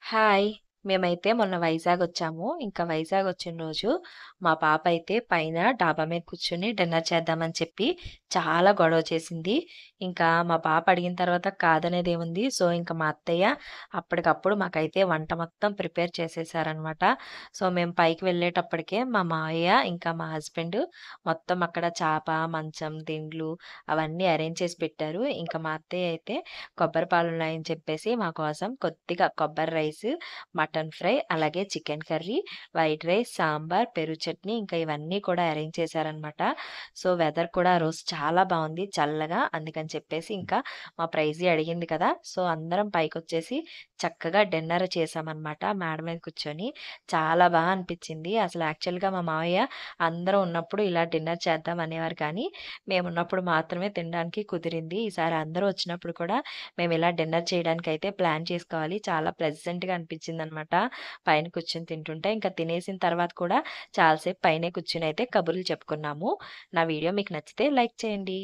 Hi! మేమైతే మొన్న వైజాగొచ్చాము. ఇంకా వైజాగొచ్చిన రోజు మా పాప అయితే పైన డాబా మీద కూర్చొని డిన్నర్ చేద్దామని చెప్పి చాలా గొడవ చేసింది. ఇంకా మా పాప అడిగిన తర్వాత కాదనేదేముంది. సో, ఇంక మా అత్తయ్య అప్పటికప్పుడు మాకైతే వంట మొత్తం ప్రిపేర్ చేసేసారనమాట. సో, మేము పైకి వెళ్ళేటప్పటికే మా మావయ్య, ఇంకా మా హస్బెండ్ మొత్తం అక్కడ చాప, మంచం, దిండ్లు అవన్నీ అరేంజ్ చేసి పెట్టారు. ఇంకా మా అత్తయ్య అయితే కొబ్బరి పాలున్నాయని చెప్పేసి మా కోసం కొద్దిగా కొబ్బరి రైస్, మటన్ ఫ్రై, అలాగే chicken curry, white rice, sambar, పెరుగు చట్నీ ఇంకా ఇవన్నీ కూడా అరేంజ్ చేశారనమాట. సో, వెదర్ కూడా ఆ రోజు చాలా బావుంది చల్లగా. అందుకని చెప్పేసి ఇంకా మా ప్రైజీ అడిగింది కదా! సో, అందరం పైకొచ్చేసి చక్కగా డిన్నర్ చేశామనమాట మేడ మీద కూర్చొని. చాలా అనిపిచ్చింది. అసలు యాక్చువల్‌గా మా మావయ్య అందరం ఉన్నప్పుడు ఇలా డిన్నర్ చేద్దాం అనేవారు కానీ, మేమున్నప్పుడు మాత్రమే తినడానికి కుదిరింది. ఈసారి అందరూ వచ్చినప్పుడు కూడా మేమిలా డిన్నర్ చేయడానికైతే ప్లాన్ చేసుకోవాలి. చాలా ప్లెజెంట్‌గా అనిపించిందనమాట. పైన కూర్చొని తింటుంటే. ఇంకా తినేసిన తర్వాత కూడా చాలా సేపు పైనే కూర్చొనైతే కబుర్లు చెప్పుకున్నాము. నా వీడియో మీకు నచ్చితే లైక్ చేయండి.